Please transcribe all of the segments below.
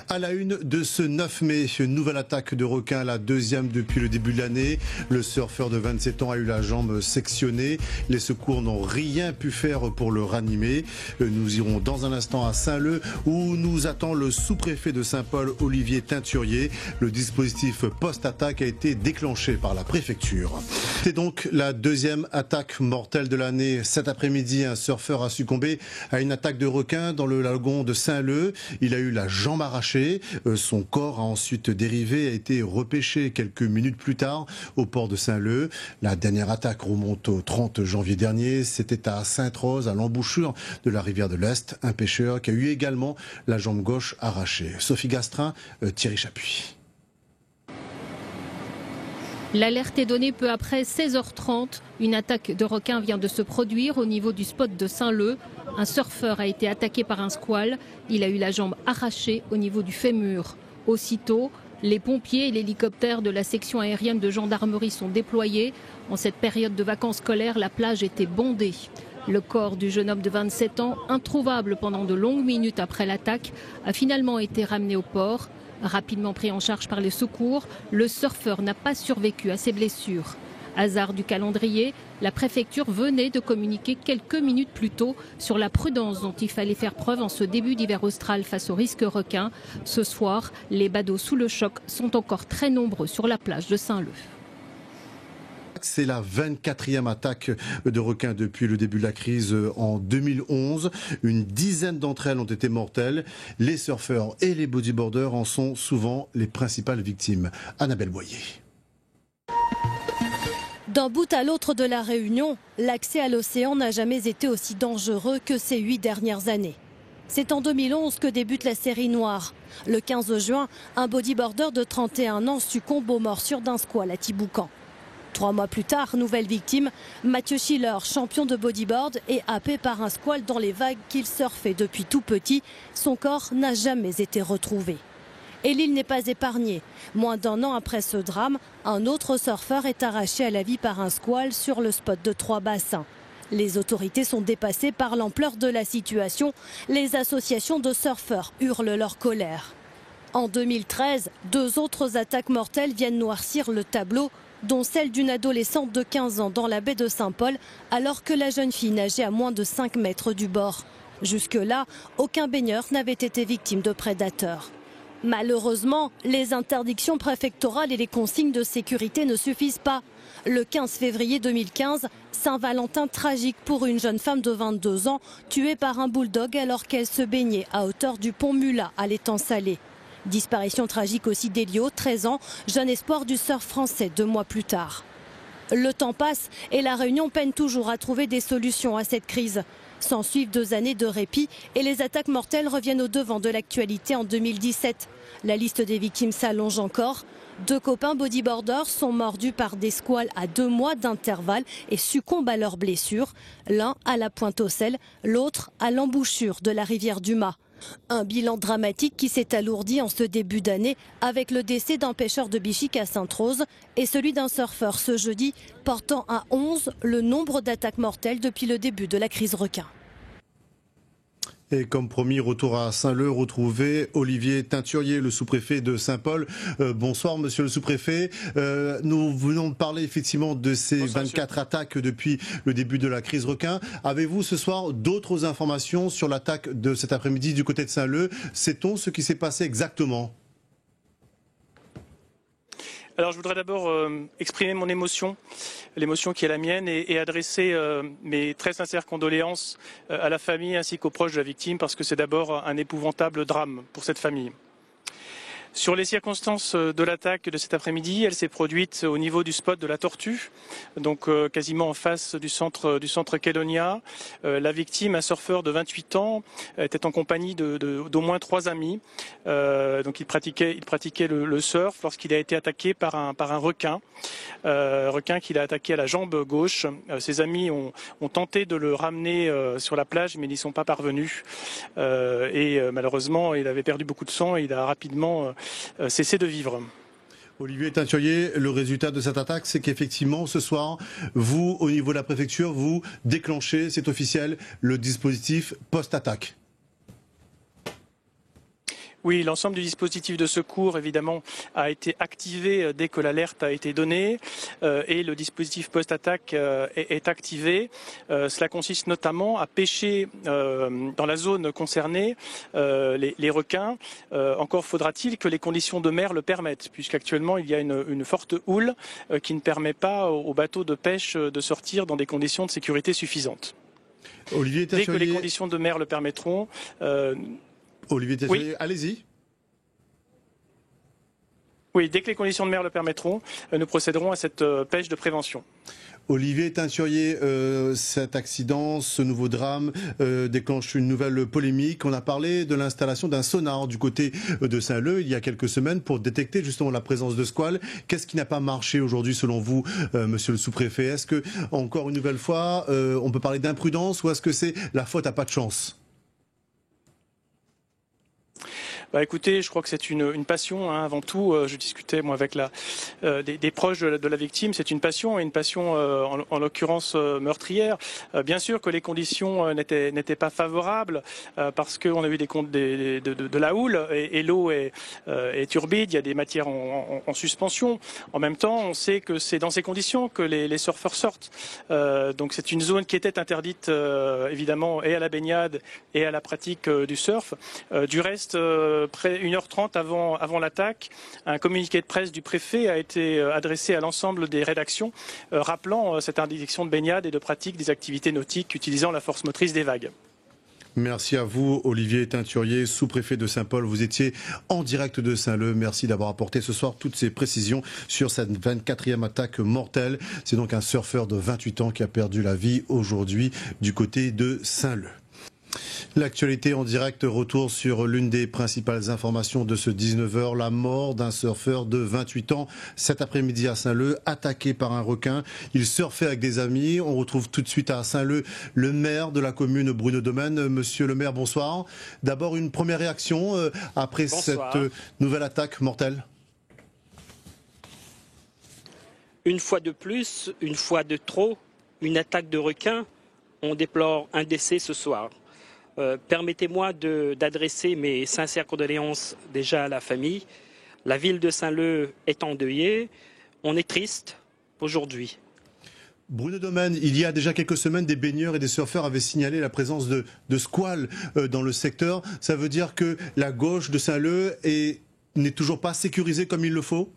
À la une de ce 9 mai, une nouvelle attaque de requin, la deuxième depuis le début de l'année. Le surfeur de 27 ans a eu la jambe sectionnée. Les secours n'ont rien pu faire pour le ranimer. Nous irons dans un instant à Saint-Leu où nous attend le sous-préfet de Saint-Paul, Olivier Teinturier. Le dispositif post-attaque a été déclenché par la préfecture. C'est donc la deuxième attaque mortelle de l'année. Cet après-midi, un surfeur a succombé à une attaque de requin dans le lagon de Saint-Leu. Il a eu la jambe arrachée. Son corps a ensuite dérivé et a été repêché quelques minutes plus tard au port de Saint-Leu. La dernière attaque remonte au 30 janvier dernier. C'était à Sainte-Rose, à l'embouchure de la rivière de l'Est. Un pêcheur qui a eu également la jambe gauche arrachée. Sophie Gastrin, Thierry Chapuis. L'alerte est donnée peu après 16h30. Une attaque de requin vient de se produire au niveau du spot de Saint-Leu. Un surfeur a été attaqué par un squale. Il a eu la jambe arrachée au niveau du fémur. Aussitôt, les pompiers et l'hélicoptère de la section aérienne de gendarmerie sont déployés. En cette période de vacances scolaires, la plage était bondée. Le corps du jeune homme de 27 ans, introuvable pendant de longues minutes après l'attaque, a finalement été ramené au port. Rapidement pris en charge par les secours, le surfeur n'a pas survécu à ses blessures. Hasard du calendrier, la préfecture venait de communiquer quelques minutes plus tôt sur la prudence dont il fallait faire preuve en ce début d'hiver austral face au risque requin. Ce soir, les badauds sous le choc sont encore très nombreux sur la plage de Saint-Leu. C'est la 24e attaque de requins depuis le début de la crise en 2011. Une dizaine d'entre elles ont été mortelles. Les surfeurs et les bodyboarders en sont souvent les principales victimes. Annabelle Boyer. D'un bout à l'autre de la Réunion, l'accès à l'océan n'a jamais été aussi dangereux que ces 8 dernières années. C'est en 2011 que débute la série noire. Le 15 juin, un bodyboarder de 31 ans succombe aux morsures d'un squale à Tiboucan. 3 mois plus tard, nouvelle victime, Mathieu Schiller, champion de bodyboard, est happé par un squale dans les vagues qu'il surfait depuis tout petit. Son corps n'a jamais été retrouvé. Et l'île n'est pas épargnée. Moins d'un an après ce drame, un autre surfeur est arraché à la vie par un squale sur le spot de Trois-Bassins. Les autorités sont dépassées par l'ampleur de la situation. Les associations de surfeurs hurlent leur colère. En 2013, 2 autres attaques mortelles viennent noircir le tableau, dont celle d'une adolescente de 15 ans dans la baie de Saint-Paul, alors que la jeune fille nageait à moins de 5 mètres du bord. Jusque-là, aucun baigneur n'avait été victime de prédateurs. Malheureusement, les interdictions préfectorales et les consignes de sécurité ne suffisent pas. Le 15 février 2015, Saint-Valentin tragique pour une jeune femme de 22 ans, tuée par un bulldog alors qu'elle se baignait à hauteur du pont Mulat à l'étang Salé. Disparition tragique aussi d'Elio, 13 ans, jeune espoir du surf français 2 mois plus tard. Le temps passe et la Réunion peine toujours à trouver des solutions à cette crise. S'en suivent 2 années de répit et les attaques mortelles reviennent au devant de l'actualité en 2017. La liste des victimes s'allonge encore. 2 copains bodyboarders sont mordus par des squales à 2 mois d'intervalle et succombent à leurs blessures. L'un à la Pointe-aux-Sel, l'autre à l'embouchure de la rivière du Mât. Un bilan dramatique qui s'est alourdi en ce début d'année avec le décès d'un pêcheur de bichic à Sainte-Rose et celui d'un surfeur ce jeudi, portant à 11 le nombre d'attaques mortelles depuis le début de la crise requin. Et comme promis, retour à Saint-Leu, retrouver Olivier Teinturier, le sous-préfet de Saint-Paul. Bonsoir monsieur le sous-préfet. Nous venons de parler effectivement de ces 24 attaques depuis le début de la crise requin. Avez-vous ce soir d'autres informations sur l'attaque de cet après-midi du côté de Saint-Leu? Sait-on ce qui s'est passé exactement? Alors je voudrais d'abord exprimer mon émotion, l'émotion qui est la mienne, et adresser mes très sincères condoléances à la famille ainsi qu'aux proches de la victime, parce que c'est d'abord un épouvantable drame pour cette famille. Sur les circonstances de l'attaque de cet après-midi, elle s'est produite au niveau du spot de la Tortue, donc quasiment en face du centre Kédonia. La victime, un surfeur de 28 ans, était en compagnie d'au moins 3 amis. Donc il pratiquait le surf lorsqu'il a été attaqué par un requin. Requin qu'il a attaqué à la jambe gauche. Ses amis ont tenté de le ramener sur la plage, mais n'y sont pas parvenus. Et malheureusement, il avait perdu beaucoup de sang et il a rapidement cessé de vivre. Olivier Teinturier, le résultat de cette attaque, c'est qu'effectivement, ce soir, vous, au niveau de la préfecture, vous déclenchez, c'est officiel, le dispositif post-attaque. Oui, l'ensemble du dispositif de secours, évidemment, a été activé dès que l'alerte a été donnée et le dispositif post-attaque est activé. Cela consiste notamment à pêcher dans la zone concernée les requins. Encore faudra-t-il que les conditions de mer le permettent, puisqu'actuellement il y a une forte houle qui ne permet pas aux bateaux de pêche de sortir dans des conditions de sécurité suffisantes. Olivier Dès que les conditions de mer le permettront... Olivier Tesselier, oui. Allez-y. Oui, dès que les conditions de mer le permettront, nous procéderons à cette pêche de prévention. Olivier Teinturier, cet accident, ce nouveau drame déclenche une nouvelle polémique. On a parlé de l'installation d'un sonar du côté de Saint-Leu il y a quelques semaines pour détecter justement la présence de squales. Qu'est-ce qui n'a pas marché aujourd'hui selon vous, monsieur le sous-préfet? Est-ce que, encore une nouvelle fois, on peut parler d'imprudence ou est-ce que c'est la faute à pas de chance? Écoutez, je crois que c'est une passion avant tout. Je discutais moi avec des proches de la victime. C'est une passion et une passion en l'occurrence meurtrière. Bien sûr que les conditions n'étaient pas favorables parce qu'on a eu de la houle et l'eau est turbide. Il y a des matières en suspension. En même temps, on sait que c'est dans ces conditions que les surfeurs sortent. Donc c'est une zone qui était interdite évidemment et à la baignade et à la pratique du surf. Du reste, près 1h30 avant l'attaque, un communiqué de presse du préfet a été adressé à l'ensemble des rédactions, rappelant cette interdiction de baignade et de pratique des activités nautiques utilisant la force motrice des vagues. Merci à vous, Olivier Teinturier, sous-préfet de Saint-Paul. Vous étiez en direct de Saint-Leu. Merci d'avoir apporté ce soir toutes ces précisions sur cette 24e attaque mortelle. C'est donc un surfeur de 28 ans qui a perdu la vie aujourd'hui du côté de Saint-Leu. L'actualité en direct, retour sur l'une des principales informations de ce 19h, la mort d'un surfeur de 28 ans cet après-midi à Saint-Leu, attaqué par un requin. Il surfait avec des amis. On retrouve tout de suite à Saint-Leu le maire de la commune, Bruno Domaine. Monsieur le maire, bonsoir. D'abord, une première réaction après cette nouvelle attaque mortelle. Une fois de plus, une fois de trop, une attaque de requin. On déplore un décès ce soir. Permettez-moi d'adresser mes sincères condoléances déjà à la famille. La ville de Saint-Leu est endeuillée. On est triste aujourd'hui. Bruno Domaine, il y a déjà quelques semaines, des baigneurs et des surfeurs avaient signalé la présence de squales dans le secteur. Ça veut dire que la gauche de Saint-Leu n'est toujours pas sécurisée comme il le faut ?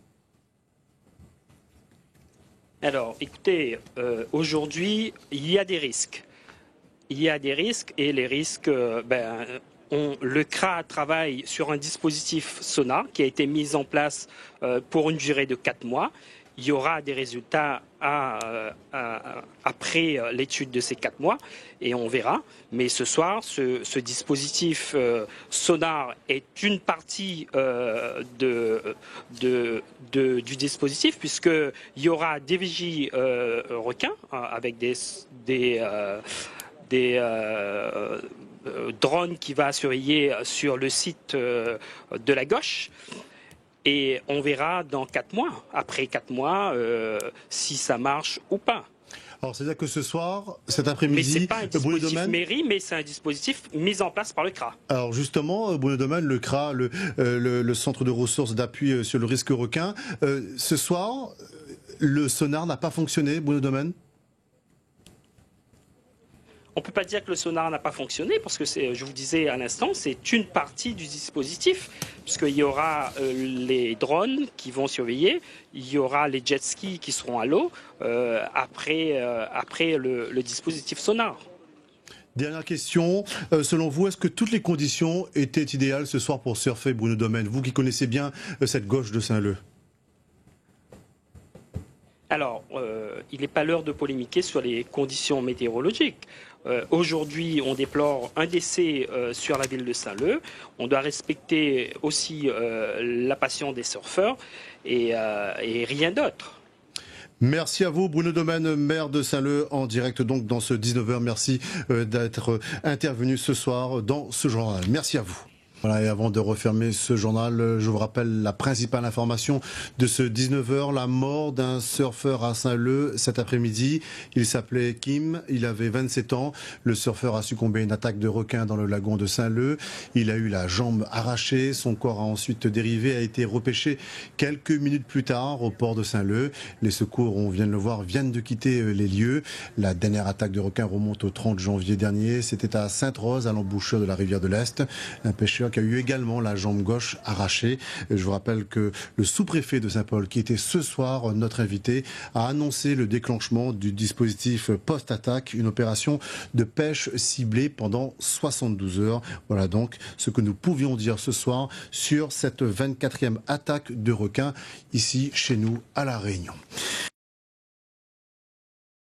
Alors, écoutez, aujourd'hui, il y a des risques. Il y a des risques et les risques, le CRA travaille sur un dispositif sonar qui a été mis en place pour une durée de 4 mois. Il y aura des résultats après l'étude de ces 4 mois et on verra. Mais ce soir, ce dispositif sonar est une partie du dispositif puisqu'il y aura des vigies requins avec des drones qui va surveiller sur le site de la gauche. Et on verra dans 4 mois, après 4 mois, si ça marche ou pas. Alors c'est-à-dire que ce soir, cet après-midi, mais c'est pas un dispositif mairie, mais c'est un dispositif mis en place par le CRA. Alors justement, Bruno Domaine, le CRA, le Centre de ressources d'appui sur le risque requin, ce soir, le sonar n'a pas fonctionné, Bruno Domaine ? On ne peut pas dire que le sonar n'a pas fonctionné parce que, je vous disais à l'instant, c'est une partie du dispositif puisqu'il y aura les drones qui vont surveiller, il y aura les jet skis qui seront à l'eau après le dispositif sonar. Dernière question, selon vous, est-ce que toutes les conditions étaient idéales ce soir pour surfer, Bruno Domaine, vous qui connaissez bien cette gauche de Saint-Leu? Alors, il n'est pas l'heure de polémiquer sur les conditions météorologiques. Aujourd'hui, on déplore un décès sur la ville de Saint-Leu. On doit respecter aussi la passion des surfeurs et rien d'autre. Merci à vous, Bruno Domaine, maire de Saint-Leu, en direct donc dans ce 19h. Merci d'être intervenu ce soir dans ce journal. Merci à vous. Voilà, et avant de refermer ce journal, je vous rappelle la principale information de ce 19h, la mort d'un surfeur à Saint-Leu cet après-midi. Il s'appelait Kim, il avait 27 ans. Le surfeur a succombé à une attaque de requin dans le lagon de Saint-Leu. Il a eu la jambe arrachée, son corps a ensuite dérivé, a été repêché quelques minutes plus tard au port de Saint-Leu. Les secours, on vient de le voir, viennent de quitter les lieux. La dernière attaque de requin remonte au 30 janvier dernier. C'était à Sainte-Rose, à l'embouchure de la rivière de l'Est. Un pêcheur qui a eu également la jambe gauche arrachée. Je vous rappelle que le sous-préfet de Saint-Paul, qui était ce soir notre invité, a annoncé le déclenchement du dispositif post-attaque, une opération de pêche ciblée pendant 72 heures. Voilà donc ce que nous pouvions dire ce soir sur cette 24e attaque de requin ici chez nous à La Réunion.